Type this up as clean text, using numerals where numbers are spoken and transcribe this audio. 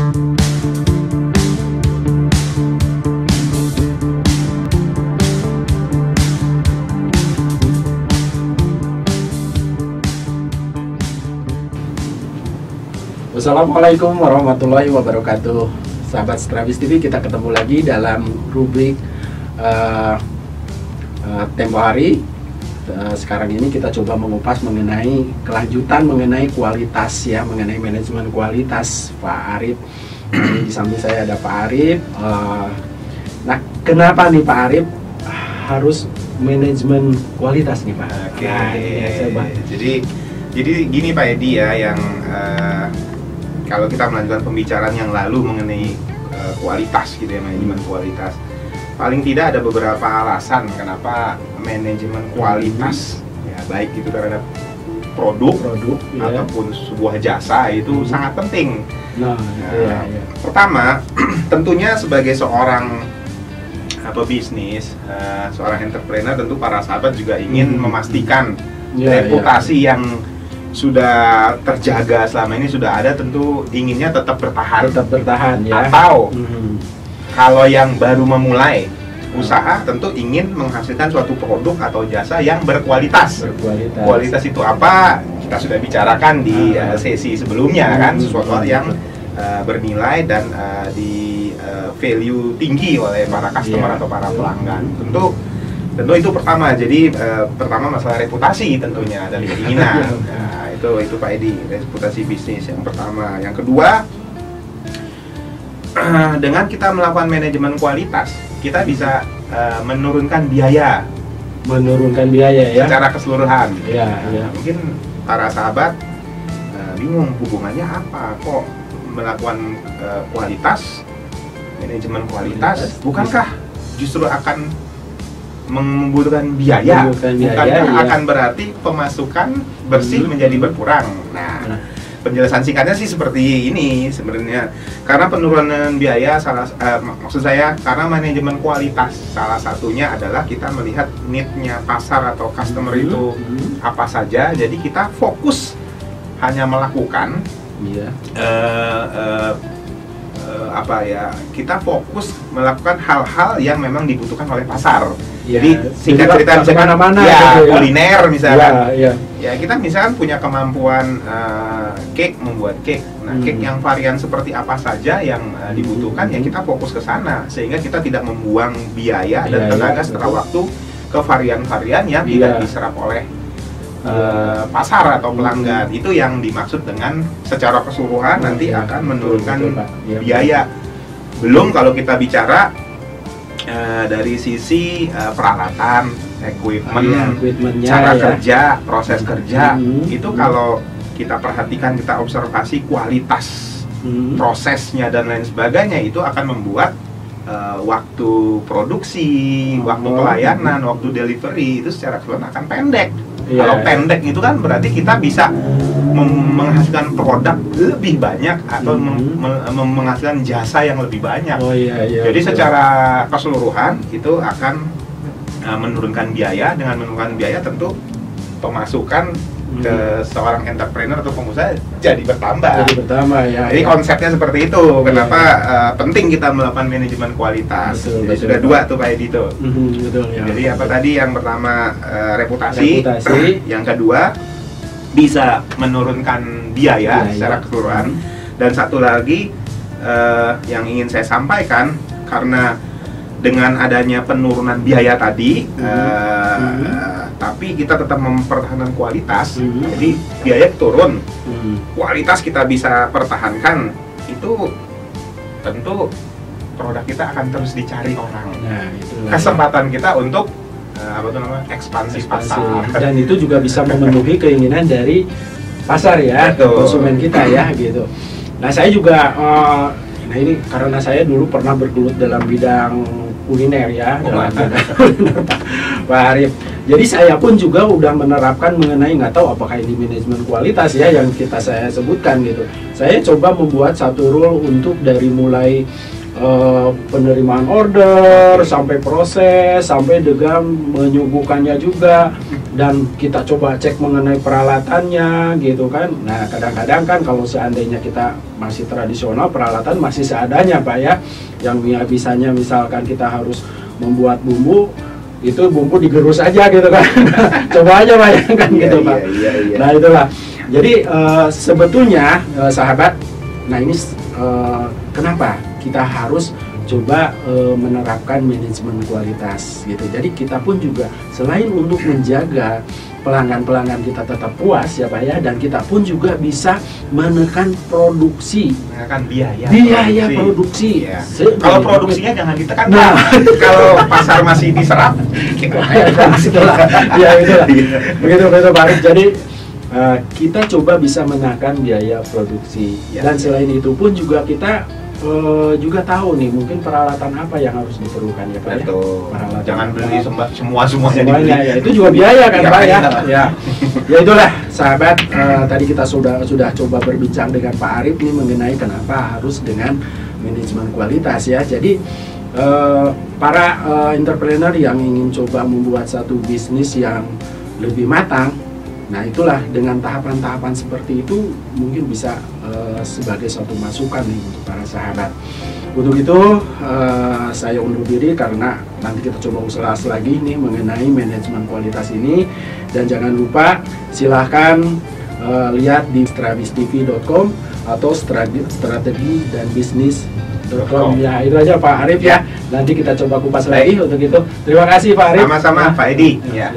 Assalamualaikum warahmanallahi wabarakatuh. Sahabat Strabis TV, kita ketemu lagi dalam rubrik tempo hari. Sekarang ini kita coba mengupas mengenai kelanjutan mengenai kualitas ya, mengenai manajemen kualitas Pak Arif. Di samping saya ada Pak Arif. Nah, kenapa nih Pak Arif harus manajemen kualitas nih Pak? Oke. Nah, jadi gini Pak Edi ya, yang kalau kita melanjutkan pembicaraan yang lalu mengenai kualitas gitu ya, manajemen kualitas, paling tidak ada beberapa alasan kenapa manajemen kualitas ya, baik itu terhadap produk ya, ataupun sebuah jasa itu sangat penting. Iya. Pertama, tentunya sebagai seorang pebisnis, seorang entrepreneur, tentu para sahabat juga ingin memastikan reputasi yang sudah terjaga selama ini sudah ada, tentu inginnya tetap bertahan ya. Atau kalau yang baru memulai usaha, tentu ingin menghasilkan suatu produk atau jasa yang berkualitas. Kualitas itu apa? Kita sudah bicarakan di sesi sebelumnya kan, sesuatu yang bernilai dan di value tinggi oleh para customer atau para pelanggan. Tentu itu pertama. Jadi pertama masalah reputasi tentunya dan keinginan. Nah, itu Pak Edi, reputasi bisnis yang pertama. Yang kedua, dengan kita melakukan manajemen kualitas, kita bisa menurunkan biaya. Ya. Secara keseluruhan. Ya. Mungkin para sahabat bingung hubungannya apa kok melakukan kualitas, manajemen kualitas, bukankah justru akan membutuhkan biaya, bukankah akan berarti pemasukan bersih menjadi berkurang. Nah, penjelasan singkatnya sih seperti ini sebenarnya. Karena penurunan biaya maksud saya karena manajemen kualitas salah satunya adalah kita melihat need-nya pasar atau customer itu apa saja. Jadi kita fokus hanya melakukan kita fokus melakukan hal-hal yang memang dibutuhkan oleh pasar. Jadi singkat cerita misalkan kuliner misalkan. Ya kita misalkan punya kemampuan membuat cake. Nah, cake yang varian seperti apa saja yang dibutuhkan ya kita fokus ke sana sehingga kita tidak membuang biaya dan tenaga serta waktu ke varian-varian yang tidak diserap oleh pasar atau pelanggan. Itu yang dimaksud dengan secara keseluruhan nanti akan menurunkan biaya. Belum kalau kita bicara dari sisi peralatan, equipment, cara kerja, proses kerja, itu kalau kita perhatikan, kita observasi kualitas prosesnya dan lain sebagainya, itu akan membuat waktu produksi, waktu pelayanan, waktu delivery itu secara keseluruhan akan pendek. Kalau pendek itu kan berarti kita bisa menghasilkan produk lebih banyak atau menghasilkan jasa yang lebih banyak. Jadi secara keseluruhan itu akan menurunkan biaya. Dengan menurunkan biaya tentu pemasukan ke seorang entrepreneur atau pengusaha jadi bertambah. Jadi konsepnya seperti itu. Kenapa penting kita melakukan manajemen kualitas? Jadi sudah dua tuh Pak Edi tuh. Jadi apa tadi? Yang pertama reputasi. Yang kedua bisa menurunkan biaya secara keseluruhan. Dan satu lagi yang ingin saya sampaikan, karena dengan adanya penurunan biaya tadi, tapi kita tetap mempertahankan kualitas, jadi biaya turun, kualitas kita bisa pertahankan, itu tentu produk kita akan terus dicari orang. Kesempatan kita untuk ekspansi pasar. Dan itu juga bisa memenuhi keinginan dari pasar ya, konsumen kita ya gitu. Nah saya juga, nah ini karena saya dulu pernah bergelut dalam bidang kuliner ya, dalam kuliner Pak Arif. Jadi saya pun juga udah menerapkan mengenai, nggak tahu apakah ini manajemen kualitas ya yang saya sebutkan gitu. Saya coba membuat satu rule untuk dari mulai penerimaan order sampai proses sampai dengan menyuguhkannya juga dan kita coba cek mengenai peralatannya gitu kan. Nah kadang-kadang kan kalau seandainya kita masih tradisional, peralatan masih seadanya Pak ya, yang bisanya misalkan kita harus membuat bumbu, itu bumbu digerus aja gitu kan. Coba aja bayangkan gitu Pak. Nah itulah, jadi sebetulnya sahabat, nah ini kenapa kita harus coba menerapkan manajemen kualitas gitu. Jadi kita pun juga selain untuk menjaga pelanggan-pelanggan kita tetap puas ya Pak ya, dan kita pun juga bisa menekan produksi, menekan biaya produksi. Ya. Kalau produksinya jangan ditekan. Nah, kalau pasar masih diserap, ya itulah. Begitu Pak Arif. Jadi kita coba bisa menekan biaya produksi, dan selain itu pun juga kita juga tahu nih mungkin peralatan apa yang harus diperlukan ya Pak. Betul. Ya? Jangan beli semuanya dibeli. Ya, itu juga biaya kan Pak ya. Ya itulah sahabat, tadi kita sudah coba berbincang dengan Pak Arif nih mengenai kenapa harus dengan manajemen kualitas ya. Jadi para entrepreneur yang ingin coba membuat satu bisnis yang lebih matang, nah itulah dengan tahapan-tahapan seperti itu mungkin bisa sebagai suatu masukan nih untuk para sahabat. Untuk itu saya undur diri karena nanti kita coba ulas lagi nih mengenai manajemen kualitas ini, dan jangan lupa silahkan lihat di strategi.com atau strategi dan bisnis.com ya. Itu aja Pak Arif ya. Nanti kita coba kupas lagi untuk itu. Terima kasih Pak Arif. Sama-sama Pak Edi. Ya.